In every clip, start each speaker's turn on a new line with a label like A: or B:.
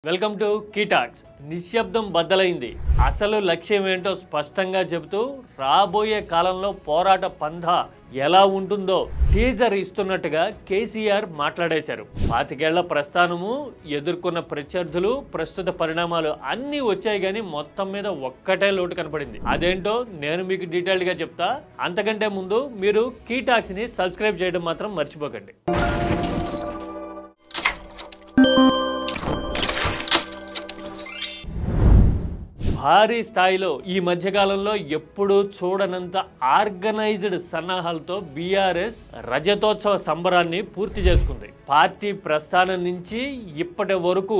A: Welcome to కీటాక్స్. నిశ్శబ్దం బద్దలైంది. అసలు లక్ష్యం ఏంటో స్పష్టంగా చెబుతూ రాబోయే కాలంలో పోరాట పంథా ఎలా ఉంటుందో టీజర్ ఇస్తున్నట్టుగా కేసీఆర్ మాట్లాడేశారు. 25 ఏళ్ల ప్రస్థానము, ఎదుర్కొన్న ప్రత్యర్థులు, ప్రస్తుత పరిణామాలు అన్నీ వచ్చాయి కానీ మొత్తం మీద ఒక్కటే లోటు కనపడింది. అదేంటో నేను మీకు డీటెయిల్డ్గా చెప్తా. అంతకంటే ముందు మీరు కీటాక్స్ని సబ్స్క్రైబ్ చేయడం మాత్రం మర్చిపోకండి. భారీ స్థాయిలో ఈ మధ్యకాలంలో ఎప్పుడూ చూడనంత ఆర్గనైజ్డ్ సన్నాహాలతో బీఆర్ఎస్ రజతోత్సవ సంబరాన్ని పూర్తి చేసుకుంది. పార్టీ ప్రస్థానం నుంచి ఇప్పటి వరకు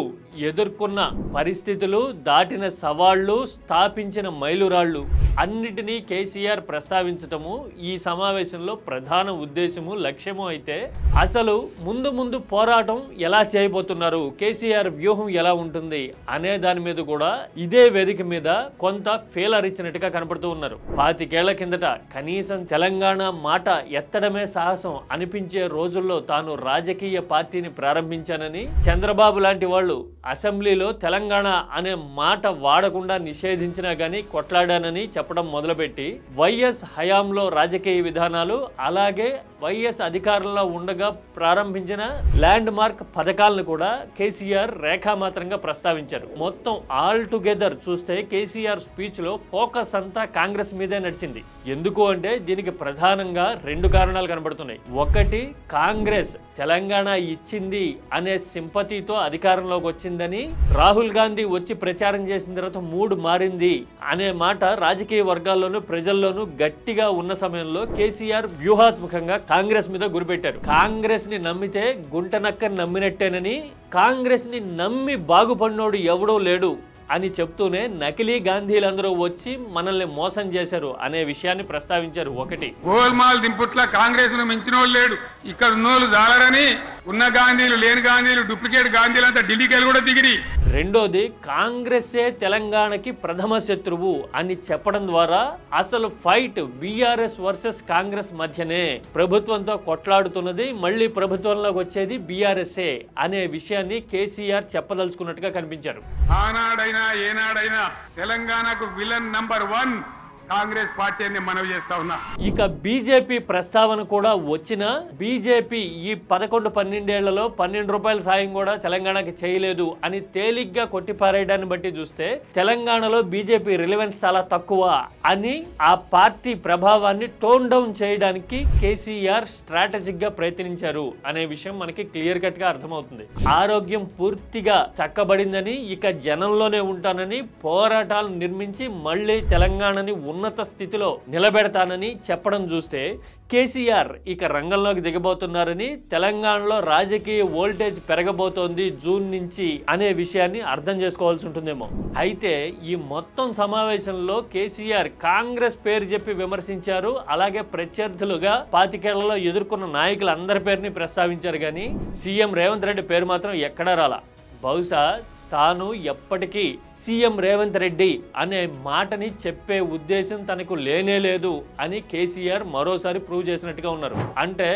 A: ఎదుర్కొన్న పరిస్థితులు, దాటిన సవాళ్లు, స్థాపించిన మైలురాళ్లు అన్నిటినీ కేసీఆర్ ప్రస్తావించటము ఈ సమావేశంలో ప్రధాన ఉద్దేశము, లక్ష్యము. అయితే అసలు ముందు పోరాటం ఎలా చేయబోతున్నారు, కేసీఆర్ వ్యూహం ఎలా ఉంటుంది అనే దాని మీద కూడా ఇదే వేదిక మీద కొంత ఫెయిలర్ ఇచ్చినట్టుగా కనపడుతూ ఉన్నారు. 25 ఏళ్ల కిందట కనీసం తెలంగాణ మాట ఎత్తడమే సాహసం అనిపించే రోజుల్లో తాను రాజకీయ పార్టీని ప్రారంభించానని, చంద్రబాబు లాంటి వాళ్ళు అసెంబ్లీలో తెలంగాణ అనే మాట వాడకుండా నిషేధించినా గానీ కొట్లాడానని చెప్పడం మొదలుపెట్టి వైఎస్ హయాంలో రాజకీయ విధానాలు, అలాగే వైఎస్ అధికారంలో ఉండగా ప్రారంభించిన ల్యాండ్ మార్క్ పథకాలను కూడా కేసీఆర్ రేఖామాత్రంగా ప్రస్తావించారు. మొత్తం ఆల్ టుగెదర్ చూస్తే కేసీఆర్ స్పీచ్ లో ఫోకస్ అంతా కాంగ్రెస్ మీదే నడిచింది. ఎందుకు అంటే దీనికి ప్రధానంగా 2 కారణాలు కనబడుతున్నాయి. ఒకటి, కాంగ్రెస్ తెలంగాణ ఇచ్చింది అనే సింపతితో అధికారంలోకి వచ్చిందని, రాహుల్ గాంధీ వచ్చి ప్రచారం చేసిన తర్వాత మూడు మారింది అనే మాట రాజకీయ వర్గాల్లోనూ ప్రజల్లోనూ గట్టిగా ఉన్న సమయంలో కేసీఆర్ వ్యూహాత్మకంగా కాంగ్రెస్ మీద గురిపెట్టారు. కాంగ్రెస్ ని నమ్మితే గుంటనక్క నమ్మినట్టేనని, కాంగ్రెస్ ని నమ్మి బాగుపడినోడు ఎవడూ లేడు అని చెప్తూనే నకిలీ గాంధీలందరూ వచ్చి మనల్ని మోసం చేశారు అనే విషయాన్ని ప్రస్తావించారు. ఒకటి,
B: గోల్మాల్ దింపుట్ల కాంగ్రెస్ ను మించిన వాళ్ళు లేడు, ఇక్కడ ఉన్నోళ్ళు జాలరని ఉన్న గాంధీలు లేని గాంధీలు డూప్లికేట్ గాంధీలు అంతా ఢిల్లీకి కూడా దిగిరి.
A: రెండోది, కాంగ్రెసే తెలంగాణకి ప్రథమ శత్రువు అని చెప్పడం ద్వారా అసలు ఫైట్ బీఆర్ఎస్ వర్సెస్ కాంగ్రెస్ మధ్యనే, ప్రభుత్వంతో కొట్లాడుతున్నది మళ్ళీ ప్రభుత్వంలోకి వచ్చేది బీఆర్ఎస్ఏ అనే విషయాన్ని కేసీఆర్ చెప్పదలుచుకున్నట్టుగా కనిపించారు.
B: ఆనాడైనా ఏనాడైనా తెలంగాణకు విలన్ నంబర్ 1 కాంగ్రెస్ పార్టీ అని మనవి చేస్తా ఉన్నా.
A: ఇక బీజేపీ ప్రస్తావన కూడా వచ్చిన, బీజేపీ ఈ 11-12 ఏళ్లలో 12 రూపాయల సాయం కూడా తెలంగాణకి చేయలేదు అని తేలిగ్గా కొట్టిపారేయడాన్ని బట్టి చూస్తే తెలంగాణలో బీజేపీ రిలవెన్స్ చాలా తక్కువ అని ఆ పార్టీ ప్రభావాన్ని టోన్ డౌన్ చేయడానికి కేసీఆర్ స్ట్రాటజిక్ గా ప్రయత్నించారు అనే విషయం మనకి క్లియర్ కట్ గా అర్థమవుతుంది. ఆరోగ్యం పూర్తిగా చక్కబడిందని, ఇక జనంలోనే ఉంటానని, పోరాటాలు నిర్మించి మళ్ళీ తెలంగాణని ఉన్నత స్థితిలో నిలబెడతానని చెప్పడం చూస్తే కేసీఆర్ ఇక రంగంలోకి దిగబోతున్నారని, తెలంగాణలో రాజకీయ వోల్టేజ్ పెరగబోతోంది జూన్ నుంచి అనే విషయాన్ని అర్థం చేసుకోవాల్సి ఉంటుందేమో. అయితే ఈ మొత్తం సమావేశంలో కేసీఆర్ కాంగ్రెస్ పేరు చెప్పి విమర్శించారు, అలాగే ప్రత్యర్థులుగా 25 ఏళ్లలో ఎదుర్కొన్న నాయకులందరి పేరుని ప్రస్తావించారు కానీ సీఎం రేవంత్ రెడ్డి పేరు మాత్రం ఎక్కడా రాలా. బహుశా తాను ఎప్పటికీ సీఎం రేవంత్ రెడ్డి అనే మాటని చెప్పే ఉద్దేశం తనకు లేనే లేదు అని కేసీఆర్ మరోసారి ప్రూవ్ చేసినట్టుగా ఉన్నారు. అంటే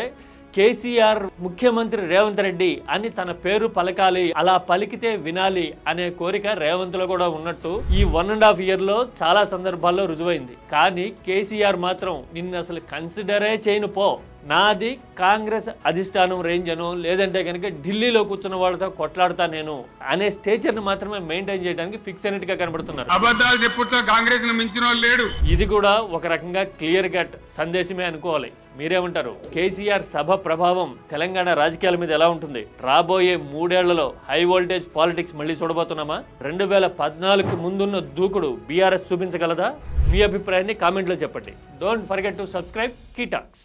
A: కేసీఆర్ ముఖ్యమంత్రి రేవంత్ రెడ్డి అని తన పేరు పలకాలి, అలా పలికితే వినాలి అనే కోరిక రేవంత్ లో కూడా ఉన్నట్టు ఈ 1.5 ఇయర్ లో చాలా సందర్భాల్లో రుజువైంది. కానీ కేసీఆర్ మాత్రం నిన్ను అసలు కన్సిడరే చేయను పో, నాది కాంగ్రెస్ అధిష్టానం రేంజ్ అను, లేదంటే కనుక ఢిల్లీలో కూర్చున్న వాళ్ళతో కొట్లాడతా నేను అనే స్టేచర్ ని మాత్రమే మెయింటైన్ చేయడానికి ఫిక్స్ అయినట్టుగా కనబడుతున్నారు.
B: అబద్ధాలు చెప్పుతో కాంగ్రెస్ ను మించిన వాళ్ళు లేడు.
A: ఇది కూడా ఒక రకంగా క్లియర్ కట్ సందేశమే అనుకోవాలి. మీరేమంటారు? కేసీఆర్ సభ ప్రభావం తెలంగాణ రాజకీయాల మీద ఎలా ఉంటుంది? రాబోయే 3 ఏళ్లలో హై వోల్టేజ్ పాలిటిక్స్ మళ్ళీ చూడబోతున్నామా? 2014కు ముందున్న దూకుడు బీఆర్ఎస్ చూపించగలదా? మీ అభిప్రాయాన్ని కామెంట్లో చెప్పండి. Don't forget to subscribe కీటాక్స్.